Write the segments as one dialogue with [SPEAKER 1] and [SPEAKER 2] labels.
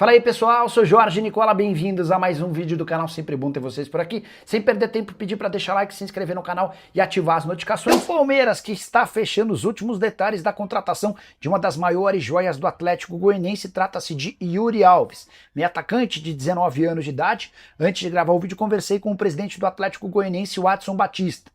[SPEAKER 1] Fala aí pessoal, sou Jorge Nicola, bem-vindos a mais um vídeo do canal, sempre bom ter vocês por aqui. Sem perder tempo, pedir para deixar like, se inscrever no canal e ativar as notificações. Palmeiras que está fechando os últimos detalhes da contratação de uma das maiores joias do Atlético Goianiense, trata-se de Yuri Alves, meio atacante de 19 anos de idade. Antes de gravar o vídeo conversei com o presidente do Atlético Goianiense, Watson Batista,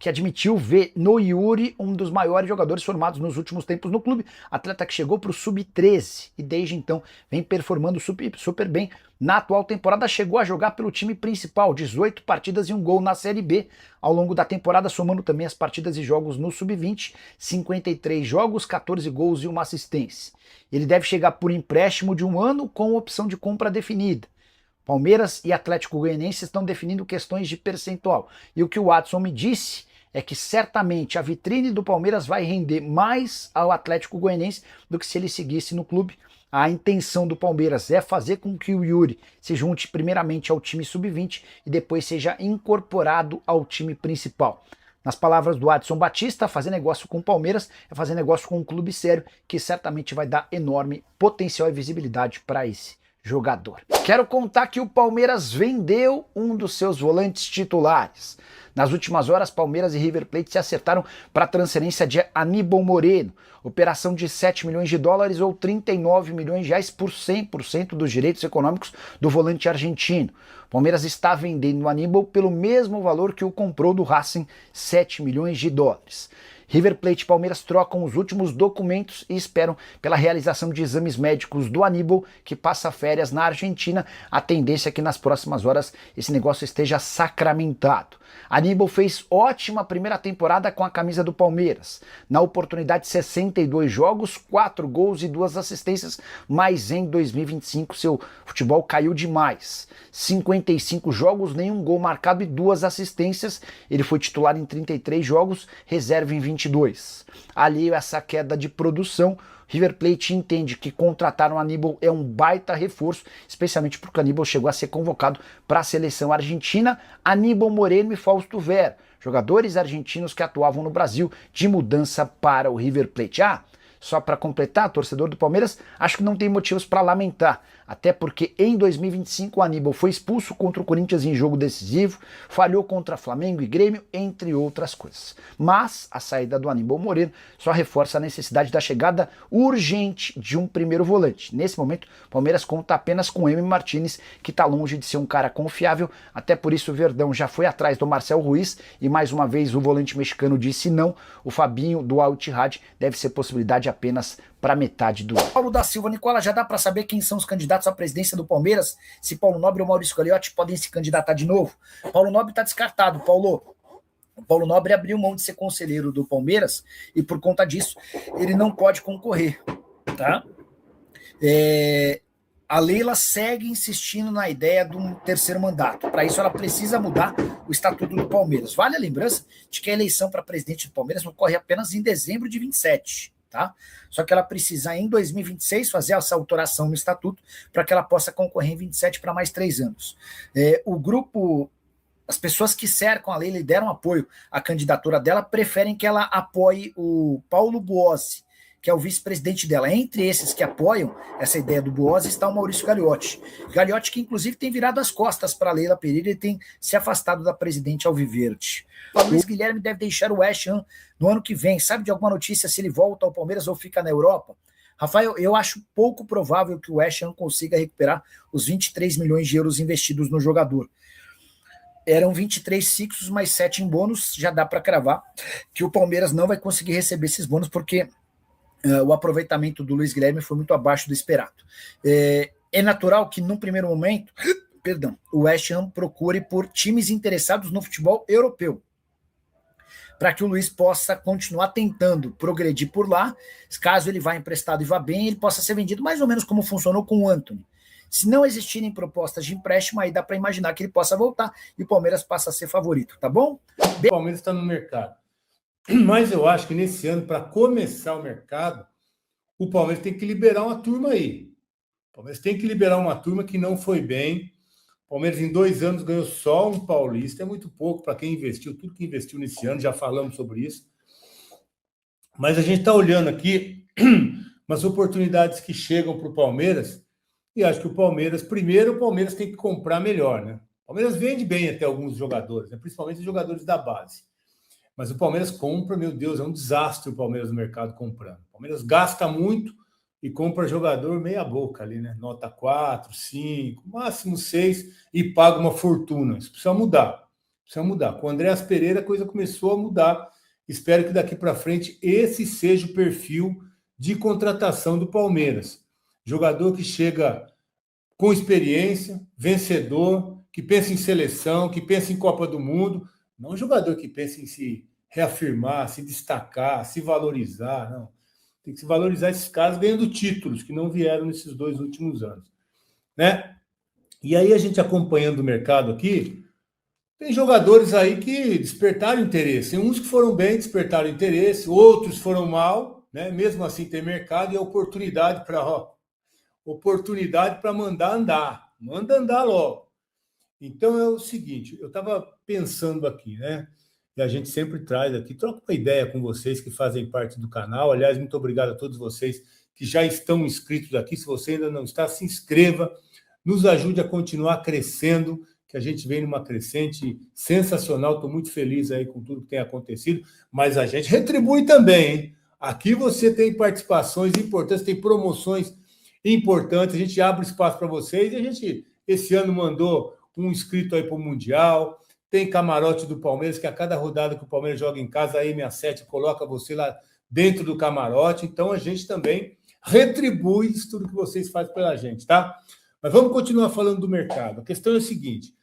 [SPEAKER 1] que admitiu ver no Yuri um dos maiores jogadores formados nos últimos tempos no clube, atleta que chegou para o Sub-13 e desde então vem performando super bem. Na atual temporada chegou a jogar pelo time principal, 18 partidas e um gol na Série B. Ao longo da temporada, somando também as partidas e jogos no Sub-20, 53 jogos, 14 gols e uma assistência. Ele deve chegar por empréstimo de um ano com opção de compra definida. Palmeiras e Atlético Goianiense estão definindo questões de percentual. E o que o Watson me disse é que certamente a vitrine do Palmeiras vai render mais ao Atlético Goianiense do que se ele seguisse no clube. A intenção do Palmeiras é fazer com que o Yuri se junte primeiramente ao time sub-20 e depois seja incorporado ao time principal. Nas palavras do Adson Batista, fazer negócio com o Palmeiras é fazer negócio com um clube sério que certamente vai dar enorme potencial e visibilidade para esse jogador. Quero contar que o Palmeiras vendeu um dos seus volantes titulares. Nas últimas horas, Palmeiras e River Plate se acertaram para a transferência de Aníbal Moreno, operação de 7 milhões de dólares ou 39 milhões de reais por 100% dos direitos econômicos do volante argentino. Palmeiras está vendendo o Aníbal pelo mesmo valor que o comprou do Racing, 7 milhões de dólares. River Plate e Palmeiras trocam os últimos documentos e esperam pela realização de exames médicos do Aníbal, que passa férias na Argentina. A tendência é que nas próximas horas esse negócio esteja sacramentado. Aníbal fez ótima primeira temporada com a camisa do Palmeiras. Na oportunidade, 62 jogos, 4 gols e 2 assistências, mas em 2025 seu futebol caiu demais. 55 jogos, nenhum gol marcado e 2 assistências. Ele foi titular em 33 jogos, reserva em 22. Alheio a essa queda de produção, River Plate entende que contratar o Aníbal é um baita reforço, especialmente porque o Aníbal chegou a ser convocado para a seleção argentina. Aníbal Moreno e Fausto Vera, jogadores argentinos que atuavam no Brasil, de mudança para o River Plate. Só para completar, torcedor do Palmeiras, acho que não tem motivos para lamentar, até porque em 2025 o Aníbal foi expulso contra o Corinthians em jogo decisivo, falhou contra Flamengo e Grêmio, entre outras coisas. Mas a saída do Aníbal Moreno só reforça a necessidade da chegada urgente de um primeiro volante. Nesse momento, o Palmeiras conta apenas com Emi Martínez, que está longe de ser um cara confiável, até por isso o Verdão já foi atrás do Marcel Ruiz e mais uma vez o volante mexicano disse não. O Fabinho do Al Ittihad deve ser possibilidade apenas para metade do ano. Paulo da Silva, Nicola, já dá para saber quem são os candidatos à presidência do Palmeiras? Se Paulo Nobre ou Maurício Gagliotti podem se candidatar de novo? Paulo Nobre está descartado, Paulo. O Paulo Nobre abriu mão de ser conselheiro do Palmeiras e por conta disso ele não pode concorrer, tá? A Leila segue insistindo na ideia de um terceiro mandato. Para isso, ela precisa mudar o estatuto do Palmeiras. Vale a lembrança de que a eleição para presidente do Palmeiras ocorre apenas em dezembro de 27, tá? Só que ela precisa, em 2026, fazer essa alteração no estatuto para que ela possa concorrer em 27 para mais 3 anos. O grupo, as pessoas que cercam a Leila e deram apoio à candidatura dela, preferem que ela apoie o Paulo Buozzi, que é o vice-presidente dela. Entre esses que apoiam essa ideia do Buozzi está o Maurício Gagliotti. Gagliotti que inclusive tem virado as costas para Leila Pereira e tem se afastado da presidente alviverde. O Luiz Guilherme deve deixar o West Ham no ano que vem. Sabe de alguma notícia se ele volta ao Palmeiras ou fica na Europa? Rafael, eu acho pouco provável que o West Ham consiga recuperar os 23 milhões de euros investidos no jogador. Eram 23 fixos mais 7 em bônus, já dá para cravar que o Palmeiras não vai conseguir receber esses bônus porque o aproveitamento do Luiz Guilherme foi muito abaixo do esperado. É natural que, num primeiro momento, o West Ham procure por times interessados no futebol europeu, para que o Luiz possa continuar tentando progredir por lá. Caso ele vá emprestado e vá bem, ele possa ser vendido mais ou menos como funcionou com o Antony. Se não existirem propostas de empréstimo, aí dá para imaginar que ele possa voltar e o Palmeiras passa a ser favorito, tá bom?
[SPEAKER 2] O Palmeiras está no mercado. Mas eu acho que nesse ano, para começar o mercado, o Palmeiras tem que liberar uma turma aí. O Palmeiras tem que liberar uma turma que não foi bem. O Palmeiras em 2 anos ganhou só um paulista. É muito pouco para quem investiu, tudo que investiu nesse ano, já falamos sobre isso. Mas a gente está olhando aqui umas oportunidades que chegam para o Palmeiras E acho que o Palmeiras, primeiro, o Palmeiras tem que comprar melhor, né? O Palmeiras vende bem até alguns jogadores, né? Principalmente os jogadores da base. Mas o Palmeiras compra, meu Deus, é um desastre o Palmeiras no mercado comprando. O Palmeiras gasta muito e compra jogador meia boca ali, né? Nota 4, 5, máximo 6 e paga uma fortuna. Isso precisa mudar. Precisa mudar. Com o Andréas Pereira a coisa começou a mudar. Espero que daqui para frente esse seja o perfil de contratação do Palmeiras. Jogador que chega com experiência, vencedor, que pensa em seleção, que pensa em Copa do Mundo. Não um jogador que pensa em se reafirmar, se destacar, se valorizar, não. Tem que se valorizar esses caras ganhando títulos que não vieram nesses 2 últimos anos, né? E aí a gente acompanhando o mercado aqui, tem jogadores aí que despertaram interesse. Tem uns que foram bem, despertaram interesse, outros foram mal, né? Mesmo assim tem mercado e oportunidade para mandar andar. Manda andar logo. Então é o seguinte, eu estava pensando aqui, né? E a gente sempre traz aqui, troca uma ideia com vocês que fazem parte do canal. Aliás, muito obrigado a todos vocês que já estão inscritos aqui. Se você ainda não está, se inscreva, nos ajude a continuar crescendo, que a gente vem numa crescente sensacional. Estou muito feliz aí com tudo que tem acontecido, mas a gente retribui também, hein? Aqui você tem participações importantes, tem promoções importantes, a gente abre espaço para vocês e a gente, esse ano, mandou um inscrito aí para o Mundial. Tem camarote do Palmeiras, que a cada rodada que o Palmeiras joga em casa, a MA7 coloca você lá dentro do camarote. Então, a gente também retribui isso tudo que vocês fazem pela gente, tá? Mas vamos continuar falando do mercado. A questão é a seguinte,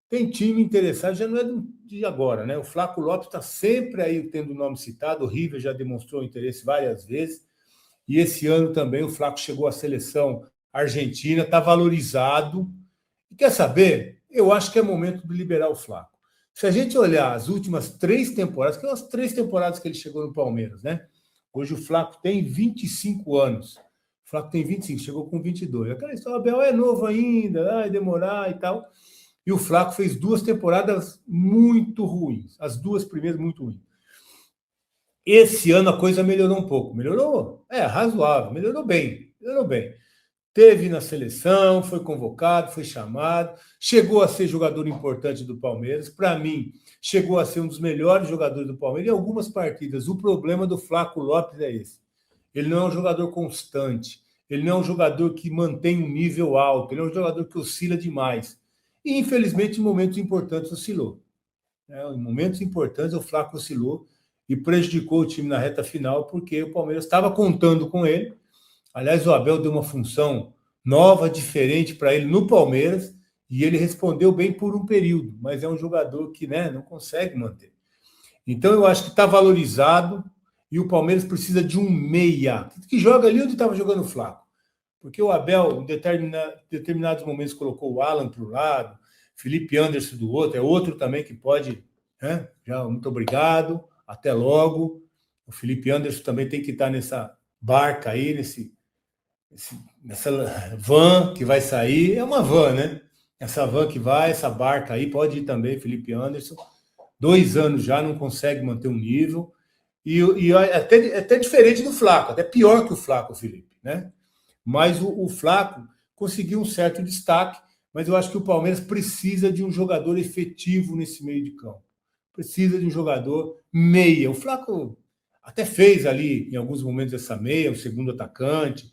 [SPEAKER 2] tem time interessado, já não é de agora, né? O Flaco Lopes está sempre aí tendo o nome citado, o River já demonstrou interesse várias vezes, e esse ano também o Flaco chegou à seleção argentina, está valorizado. E quer saber? Eu acho que é momento de liberar o Flaco. Se a gente olhar as últimas 3 temporadas, que são as 3 temporadas que ele chegou no Palmeiras, né? Hoje o Flaco tem 25 anos. O Flaco tem 25, chegou com 22. Aquela história, o Abel é novo ainda, vai demorar e tal. E o Flaco fez 2 temporadas muito ruins. As 2 primeiras muito ruins. Esse ano a coisa melhorou um pouco. Melhorou? Razoável. Melhorou bem. Melhorou bem. Teve na seleção, foi convocado, foi chamado, chegou a ser jogador importante do Palmeiras. Para mim, chegou a ser um dos melhores jogadores do Palmeiras em algumas partidas. O problema do Flaco Lopes é esse. Ele não é um jogador constante, ele não é um jogador que mantém um nível alto, ele é um jogador que oscila demais. E, infelizmente, em momentos importantes oscilou. Em momentos importantes, o Flaco oscilou e prejudicou o time na reta final, porque o Palmeiras estava contando com ele. Aliás, o Abel deu uma função nova, diferente para ele no Palmeiras, e ele respondeu bem por um período, mas é um jogador que, né, não consegue manter. Então, eu acho que está valorizado e o Palmeiras precisa de um meia, que joga ali onde estava jogando o Flaco. Porque o Abel, em determinados momentos, colocou o Alan para o lado, Felipe Anderson do outro, é outro também que pode, né? Já, muito obrigado, até logo. O Felipe Anderson também tem que estar nessa barca aí, nessa van que vai sair. É uma van, né? Essa van que vai, essa barca aí, pode ir também, Felipe Anderson. 2 anos já, não consegue manter um nível. E até diferente do Flaco, até pior que o Flaco, Felipe, né? Mas o Flaco conseguiu um certo destaque, mas eu acho que o Palmeiras precisa de um jogador efetivo nesse meio de campo. Precisa de um jogador meia. O Flaco até fez ali, em alguns momentos, essa meia, o segundo atacante,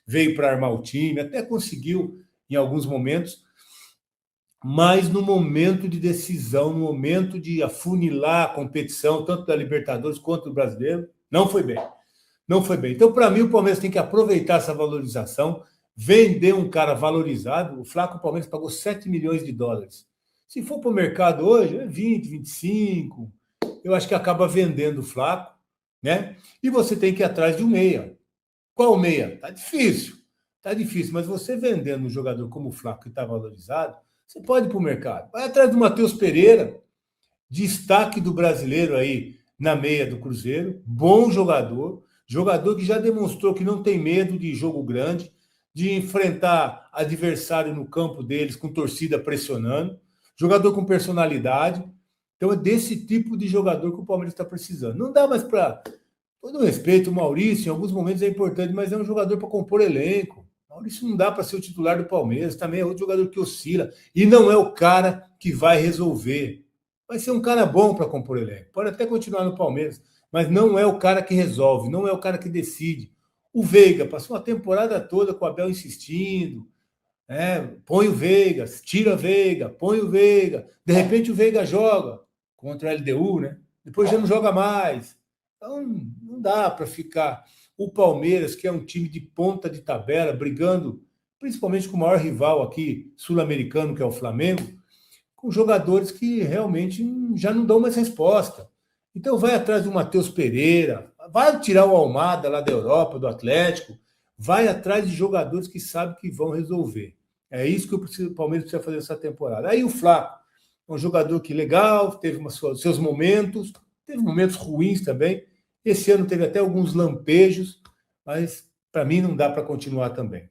[SPEAKER 2] veio para armar o time, até conseguiu em alguns momentos, mas no momento de decisão, no momento de afunilar a competição, tanto da Libertadores quanto do Brasileiro, não foi bem. Não foi bem. Então, para mim, o Palmeiras tem que aproveitar essa valorização, vender um cara valorizado. O Flaco, o Palmeiras pagou 7 milhões de dólares. Se for para o mercado hoje, é 20, 25. Eu acho que acaba vendendo o Flaco, né? E você tem que ir atrás de um meia. Qual meia? Tá difícil, mas você vendendo um jogador como o Flaco, que está valorizado, você pode ir para o mercado. Vai atrás do Matheus Pereira, destaque do brasileiro aí na meia do Cruzeiro, bom jogador que já demonstrou que não tem medo de jogo grande, de enfrentar adversário no campo deles com torcida pressionando, jogador com personalidade. Então é desse tipo de jogador que o Palmeiras está precisando. Não dá mais para... Todo respeito, o Maurício, em alguns momentos é importante, mas é um jogador para compor elenco. Maurício não dá para ser o titular do Palmeiras, também é outro jogador que oscila. E não é o cara que vai resolver. Vai ser um cara bom para compor elenco. Pode até continuar no Palmeiras, mas não é o cara que resolve, não é o cara que decide. O Veiga passou a temporada toda com o Abel insistindo. Põe o Veiga, tira o Veiga, põe o Veiga. De repente o Veiga joga contra a LDU, né? Depois já não joga mais. Então não dá para ficar. O Palmeiras, que é um time de ponta de tabela, brigando principalmente com o maior rival aqui sul-americano, que é o Flamengo, com jogadores que realmente já não dão mais resposta. Então vai atrás do Matheus Pereira, vai tirar o Almada lá da Europa, do Atlético, vai atrás de jogadores que sabem que vão resolver. É isso que o Palmeiras precisa fazer essa temporada. Aí o Flaco, um jogador que legal, teve seus momentos, teve momentos ruins também. Esse ano teve até alguns lampejos, mas para mim não dá para continuar também.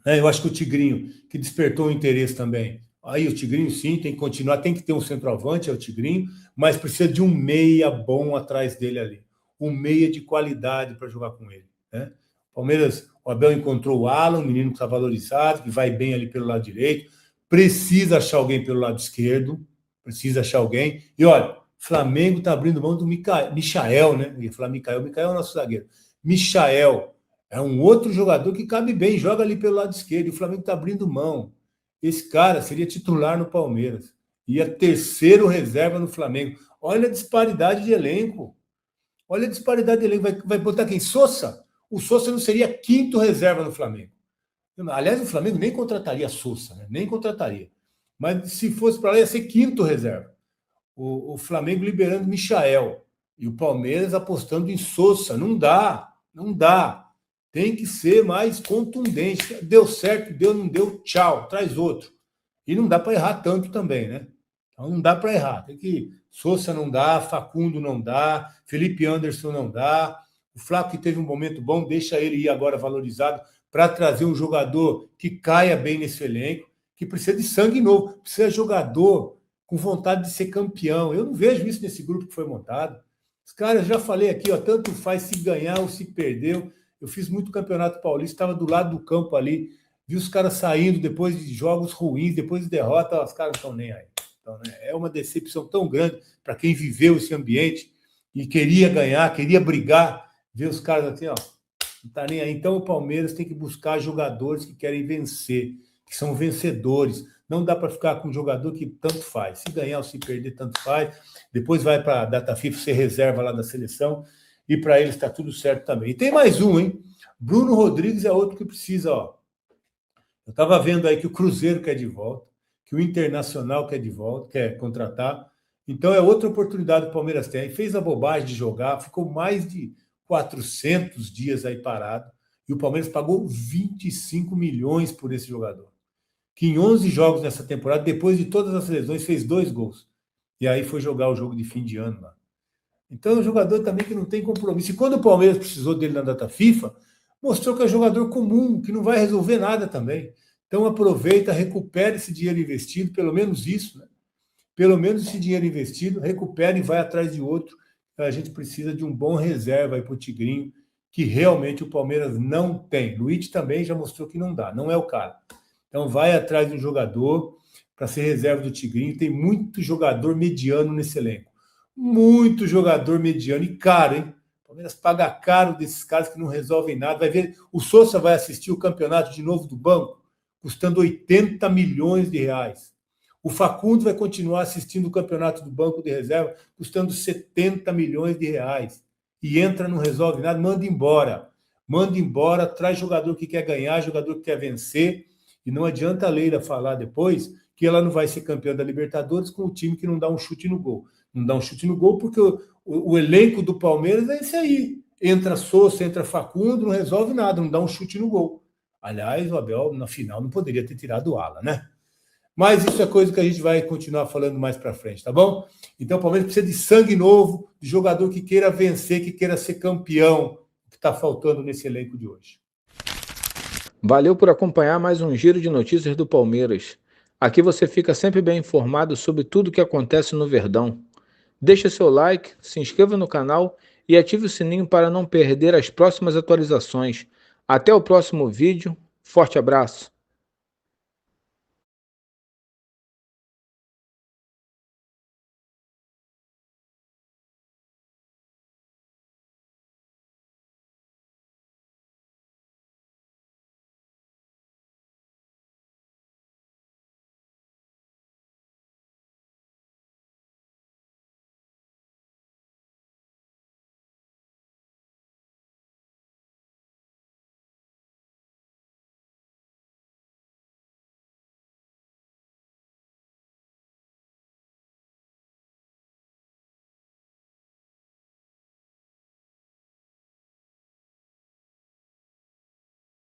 [SPEAKER 2] Eu acho que o Tigrinho, que despertou o interesse também. Aí o Tigrinho, sim, tem que continuar, tem que ter um centroavante, é o Tigrinho, mas precisa de um meia bom atrás dele ali. Um meia de qualidade para jogar com ele. Né? Palmeiras, o Abel encontrou o Alan, um menino que está valorizado, que vai bem ali pelo lado direito. Precisa achar alguém pelo lado esquerdo. Precisa achar alguém. E olha, Flamengo está abrindo mão do Michael, né? Eu ia falar Michael é o nosso zagueiro. Michael é um outro jogador que cabe bem, joga ali pelo lado esquerdo. E o Flamengo está abrindo mão. Esse cara seria titular no Palmeiras. Ia terceiro reserva no Flamengo. Olha a disparidade de elenco. Olha a disparidade de elenco. Vai botar quem? Sousa? O Sousa não seria quinto reserva no Flamengo. Aliás, o Flamengo nem contrataria Sousa, né? Nem contrataria. Mas se fosse para lá, ia ser quinto reserva. O Flamengo liberando Michael. E o Palmeiras apostando em Sousa. Não dá. Não dá. Tem que ser mais contundente. Deu certo, deu, não deu, tchau. Traz outro. E não dá para errar tanto também, né? Então não dá para errar. Tem que... Sousa não dá, Facundo não dá, Felipe Anderson não dá. O Flaco, que teve um momento bom, deixa ele ir agora valorizado para trazer um jogador que caia bem nesse elenco, que precisa de sangue novo, precisa de jogador com vontade de ser campeão. Eu não vejo isso nesse grupo que foi montado. Os caras, já falei aqui, ó, tanto faz se ganhar ou se perdeu. Eu fiz muito campeonato paulista, estava do lado do campo ali, vi os caras saindo depois de jogos ruins, depois de derrota, os caras não estão nem aí. Então, né, é uma decepção tão grande para quem viveu esse ambiente e queria ganhar, queria brigar, ver os caras assim, ó, não tá nem aí. Então o Palmeiras tem que buscar jogadores que querem vencer, que são vencedores. Não dá para ficar com um jogador que tanto faz. Se ganhar ou se perder, tanto faz. Depois vai para a data FIFA, ser reserva lá da seleção, e para eles está tudo certo também. E tem mais um, hein? Bruno Rodrigues é outro que precisa, ó. Eu estava vendo aí que o Cruzeiro quer de volta, que o Internacional quer de volta, quer contratar. Então é outra oportunidade que o Palmeiras tem. Aí fez a bobagem de jogar, ficou mais de 400 dias aí parado, e o Palmeiras pagou 25 milhões por esse jogador, que em 11 jogos nessa temporada, depois de todas as lesões, fez 2 gols. E aí foi jogar o jogo de fim de ano lá. Então é um jogador também que não tem compromisso. E quando o Palmeiras precisou dele na data FIFA, mostrou que é um jogador comum, que não vai resolver nada também. Então aproveita, recupera esse dinheiro investido, pelo menos isso, né? Pelo menos esse dinheiro investido, recupera e vai atrás de outro. A gente precisa de um bom reserva aí para o Tigrinho, que realmente o Palmeiras não tem. Luiz também já mostrou que não dá, não é o cara. Então vai atrás de um jogador para ser reserva do Tigrinho. Tem muito jogador mediano nesse elenco. Muito jogador mediano e caro, hein? O Palmeiras paga caro desses caras que não resolvem nada. Vai ver, o Sousa vai assistir o campeonato de novo do banco, custando 80 milhões de reais. O Facundo vai continuar assistindo o campeonato do banco de reserva, custando 70 milhões de reais. E entra, não resolve nada, manda embora. Manda embora, traz jogador que quer ganhar, jogador que quer vencer. E não adianta a Leila falar depois que ela não vai ser campeã da Libertadores com o time que não dá um chute no gol. Não dá um chute no gol porque o elenco do Palmeiras é esse aí. Entra Sousa, entra Facundo, não resolve nada, não dá um chute no gol. Aliás, o Abel, na final, não poderia ter tirado o Ala, né? Mas isso é coisa que a gente vai continuar falando mais para frente, tá bom? Então o Palmeiras precisa de sangue novo, de jogador que queira vencer, que queira ser campeão, que está faltando nesse elenco de hoje.
[SPEAKER 3] Valeu por acompanhar mais um giro de notícias do Palmeiras. Aqui você fica sempre bem informado sobre tudo o que acontece no Verdão. Deixe seu like, se inscreva no canal e ative o sininho para não perder as próximas atualizações. Até o próximo vídeo. Forte abraço.